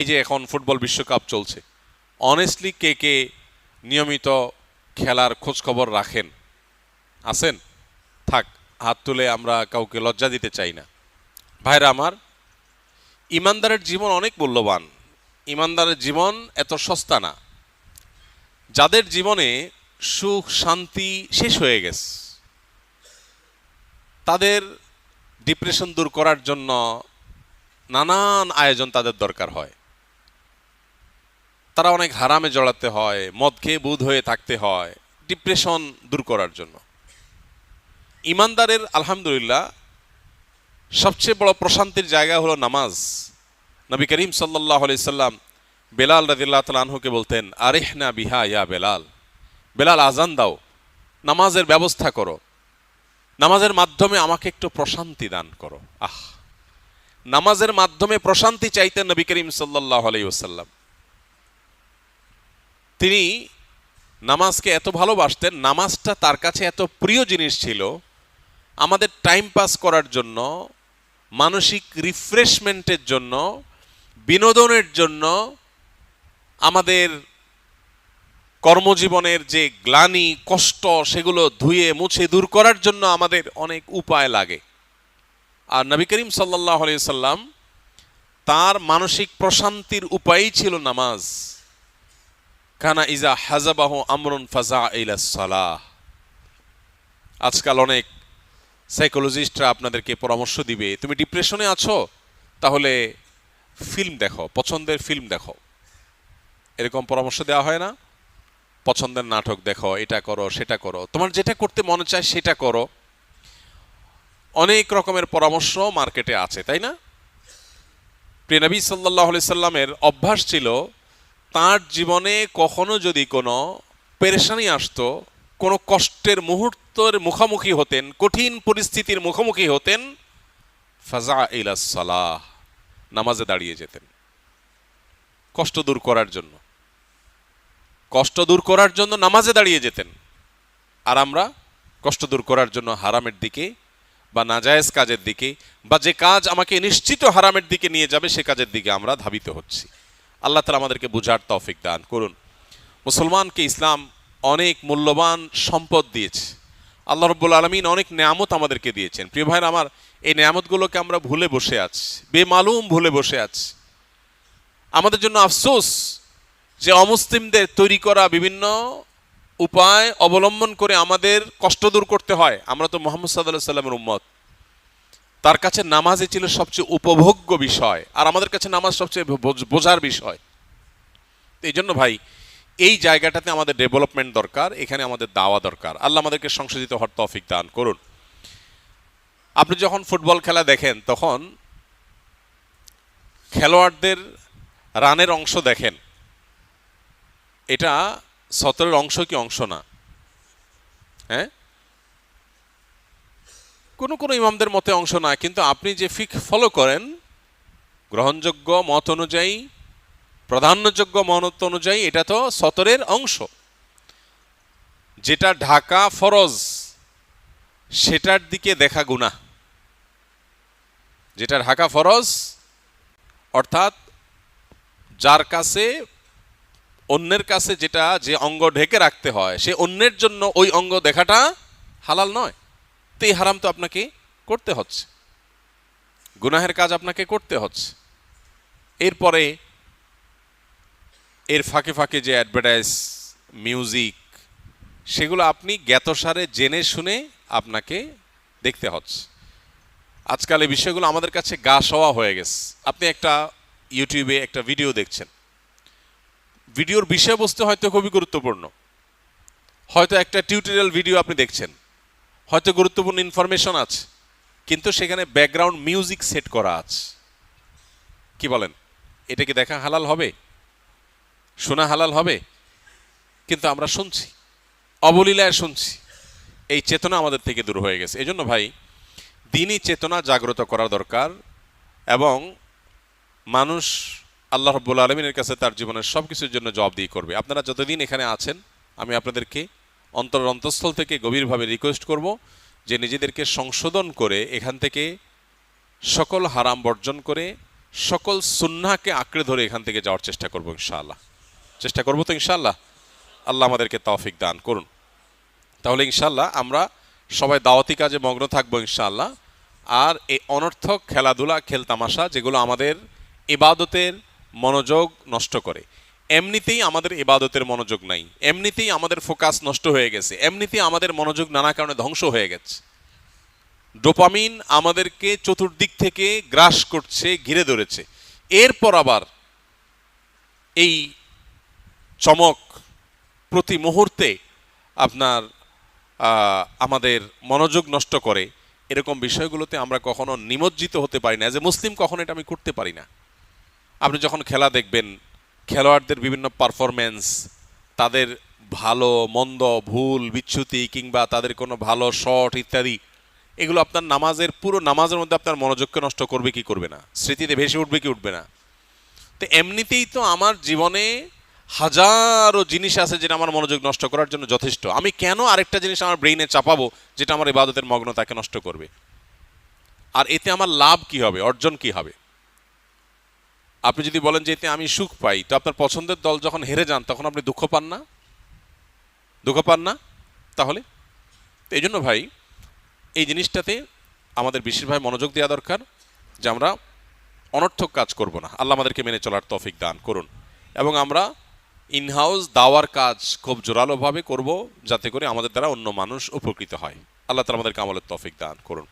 এই যে এখন ফুটবল বিশ্বকাপ চলছে, অনেস্টলি কে কে নিয়মিত খেলার খোঁজ খবর রাখেন? আছেন? থাক, হাত তুলে, আমরা কাউকে লজ্জা দিতে চাই না। ভাইরা আমার, ইমানদারের জীবন অনেক মূল্যবান। ইমানদারের জীবন এত সস্তা না। যাদের জীবনে সুখ শান্তি শেষ হয়ে গেছে, তাদের ডিপ্রেশন দূর করার জন্য নানান আয়োজন তাদের দরকার হয়। তারা অনেক হারামে জড়াতে হয়, মদ খেয়ে বুধ হয়ে থাকতে হয় ডিপ্রেশন দূর করার জন্য। ইমানদারের আলহামদুলিল্লাহ সবচেয়ে বড় প্রশান্তির জায়গা হলো নামাজ। নবী করিম সাল্লাল্লাহু আলাইহি সাল্লাম বেলাল রাদিয়াল্লাহু তাআলা আনহুকে বলতেন, আরিহনা বিহা ইয়া বেলাল, বেলাল আজান দাও, নামাজের ব্যবস্থা করো, নামাজের মাধ্যমে আমাকে একটু প্রশান্তি দান করো। নামাজের মাধ্যমে প্রশান্তি চাইতেন নবী করিম সাল্লাল্লাহু আলাইহি ওয়াসাল্লাম। তিনি নামাজকে এত ভালোবাসতেন, নামাজটা তার কাছে এত প্রিয় জিনিস ছিল, আমাদের টাইম পাস করার জন্য, মানসিক রিফ্রেশমেন্টের জন্য, বিনোদনের জন্য, আমাদের কর্মজীবনের যে গ্লানি কষ্ট সেগুলো ধুয়ে মুছে দূর করার জন্য আমাদের অনেক উপায় লাগে। আর নবী করিম সাল্লাল্লাহু আলাইহি সাল্লাম, তার মানসিক প্রশান্তির উপায়ই ছিল নামাজ। কানা ইজা হাজাবাহু আমরুন ফাজা ইলাস সালাহ। আজকাল অনেক সাইকোলজিস্টরা আপনাদেরকে পরামর্শ দিবে, তুমি ডিপ্রেশনে আছো, তাহলে ফিল্ম দেখো, পছন্দের ফিল্ম দেখো, এরকম পরামর্শ দেওয়া হয় না? পছন্দের নাটক দেখো, এটা করো সেটা করো, তোমার যেটা করতে মনে চায় সেটা করো। অনেক রকমের পরামর্শ মার্কেটে আছে, তাই না? প্রিয় নবী সাল্লাল্লাহু আলাইহি সাল্লামের অভ্যাস ছিল, তার জীবনে কখনো যদি কোনো পেরেশানি আসতো, কোনো কষ্টের মুহূর্তের মুখোমুখি হতেন, কঠিন পরিস্থিতির মুখোমুখি হতেন, ফাজা ইলাস সালাহ, নামাজে দাঁড়িয়ে যেতেন কষ্ট দূর করার জন্য। কষ্ট দূর করার জন্য নামাজে দাঁড়িয়ে যেতেন। আর আমরা কষ্ট দূর করার জন্য হারামের দিকে বা নাজায়েজ কাজের দিকে, বা যে কাজ আমাকে নিশ্চিত হারামের দিকে নিয়ে যাবে সে কাজের দিকে আমরা ধাবিত হচ্ছি। আল্লাহ তাআলা আমাদেরকে বুঝার তৌফিক দান করুন। মুসলমানকে ইসলাম অনেক মূল্যবান সম্পদ দিয়েছে। আল্লাহ রাব্বুল আলামিন অনেক নেয়ামত আমাদেরকে দিয়েছেন। প্রিয় ভাইরা আমার, এই নেয়ামতগুলোকে আমরা ভুলে বসে আছি, বেমালুম ভুলে বসে আছি। আমাদের জন্য আফসোস যে অমুসলিমদের তৈরি করা বিভিন্ন উপায় অবলম্বন করে আমাদের কষ্ট দূর করতে হয়। আমরা তো মুহাম্মদ সাল্লাল্লাহু আলাইহি সাল্লামের উম্মত, তার কাছে নামাজই ছিল সবচেয়ে উপভোগ্য বিষয়, আর আমাদের কাছে নামাজ সবচেয়ে বোঝার বিষয়। এই জন্য ভাই, এই জায়গাটাতে আমাদের ডেভেলপমেন্ট দরকার, এখানে আমাদের দাওয়া দরকার। আল্লাহ আমাদেরকে সংশোধিত হওয়ার তৌফিক দান করুন। আপনি যখন ফুটবল খেলা দেখেন, তখন খেলোয়াড়দের রানের অংশ দেখেন, এটা সতরের অংশ কি অংশ না? হ্যাঁ, কোনো কোনো ইমামদের মতে অংশ না, কিন্তু আপনি যে ফিক ফলো করেন, গ্রহণযোগ্য মত অনুযায়ী, প্রাধান্যযোগ্য মত অনুযায়ী, এটা তো সতরের অংশ। যেটা ঢাকা ফরজ সেটার দিকে দেখা গুনাহ। যেটা ঢাকা ফরজ, অর্থাৎ যার কাছে, অন্যের কাছে যেটা, যে অঙ্গ ঢেকে রাখতে হয়, সে অন্যের জন্য ওই অঙ্গ দেখাটা হালাল নয়। তো এই হারাম তো আপনাকে করতে হচ্ছে, গুনাহের কাজ আপনাকে করতে হচ্ছে। এরপরে এর ফাঁকে ফাঁকে যে অ্যাডভার্টাইজ, মিউজিক, সেগুলো আপনি জ্ঞাতসারে জেনে শুনে আপনাকে দেখতে হচ্ছে। আজকাল এই বিষয়গুলো আমাদের কাছে গা সওয়া হয়ে গেছে। আপনি একটা ইউটিউবে একটা ভিডিও দেখছেন, ভিডিওর বিষয়বস্তু হয়তো খুবই গুরুত্বপূর্ণ, হয়তো একটা টিউটোরিয়াল ভিডিও আপনি দেখছেন, হয়তো গুরুত্বপূর্ণ ইনফরমেশন আছে, কিন্তু সেখানে ব্যাকগ্রাউন্ড মিউজিক সেট করা আছে। কি বলেন, এটা কি দেখা হালাল হবে? শোনা হালাল হবে? কিন্তু আমরা শুনছি, অবলীলায় শুনছি। এই চেতনা আমাদের থেকে দূর হয়ে গেছে। এজন্য ভাই, দ্বীনি চেতনা জাগ্রত করা দরকার, এবং মানুষ আল্লাহ রাব্বুল আলামিনের কাছে তার জীবনের সব কিছুর জন্য জবাবদিহি করবে। আপনারা যতদিন এখানে আছেন, আমি আপনাদেরকে অন্তঃস্থল থেকে গভীরভাবে রিকোয়েস্ট করব যে নিজেদেরকে সংশোধন করে এখান থেকে সকল হারাম বর্জন করে সকল সুন্নাহকে আঁকড়ে ধরে এখান থেকে যাওয়ার চেষ্টা করব ইনশাআল্লাহ। চেষ্টা করব তো ইনশাআল্লাহ। আল্লাহ আমাদেরকে তৌফিক দান করুন। তাহলে ইনশাআল্লাহ আমরা সবাই দাওয়াতি কাজে মগ্ন থাকবো ইনশাআল্লাহ। আর এই অনর্থক খেলাধুলা খেলতামাশা যেগুলো আমাদের ইবাদতের মনোযোগ নষ্ট করে, এমনিতেই আমাদের ইবাদতের মনোযোগ নাই, এমনিতেই আমাদের ফোকাস নষ্ট হয়ে গেছে, এমনিতেই আমাদের মনোযোগ নানা কারণে ধ্বংস হয়ে গেছে। ডোপামিন আমাদেরকে চতুর্দিক থেকে গ্রাস করছে, ঘিরে ধরেছে। এরপর আবার এই চমক প্রতি মুহূর্তে আপনার আমাদের মনোযোগ নষ্ট করে, এরকম বিষয়গুলোতে আমরা কখনো নিমজ্জিত হতে পারি না। এজ এ মুসলিম কখনো এটা আমি করতে পারি না। আপনি যখন খেলা দেখবেন, খেলোয়াড়দের বিভিন্ন পারফরমেন্স, তাদের ভালো মন্দ, ভুল বিচ্যুতি, কিংবা তাদের কোনো ভালো শট ইত্যাদি, এগুলো আপনার নামাজের পুরো নামাজের মধ্যে আপনার মনোযোগকে নষ্ট করবে কি করবে না, স্মৃতিতে ভেসে উঠবে কি উঠবে না। তো এমনিতেই তো আমার জীবনে হাজারো জিনিস আছে যেটা আমার মনোযোগ নষ্ট করার জন্য যথেষ্ট। আমি কেন আরেকটা জিনিস আমার ব্রেইনে চাপাবো যেটা আমার ইবাদতের মগ্নতাকে নষ্ট করবে? আর এতে আমার লাভ কি হবে, অর্জন কি হবে? আপনি যদি বলেন যে এতে আমি সুখ পাই, তো আপনার পছন্দের দল যখন হেরে যান তখন আপনি দুঃখ পান না? দুঃখ পান না? তাহলে এই জন্য ভাই এই জিনিসটাতে আমাদের বিশেষভাবে মনোযোগ দেওয়া দরকার যে আমরা অনর্থক কাজ করব না। আল্লাহ আমাদেরকে মেনে চলার তৌফিক দান করুন। এবং আমরা ইনহাউস দাওয়ার কাজ খুব জোরালোভাবে করব, যাতে করে আমাদের দ্বারা অন্য মানুষ উপকৃত হয়। আল্লাহ তাআলা আমাদেরকে আমলের তৌফিক দান করুন।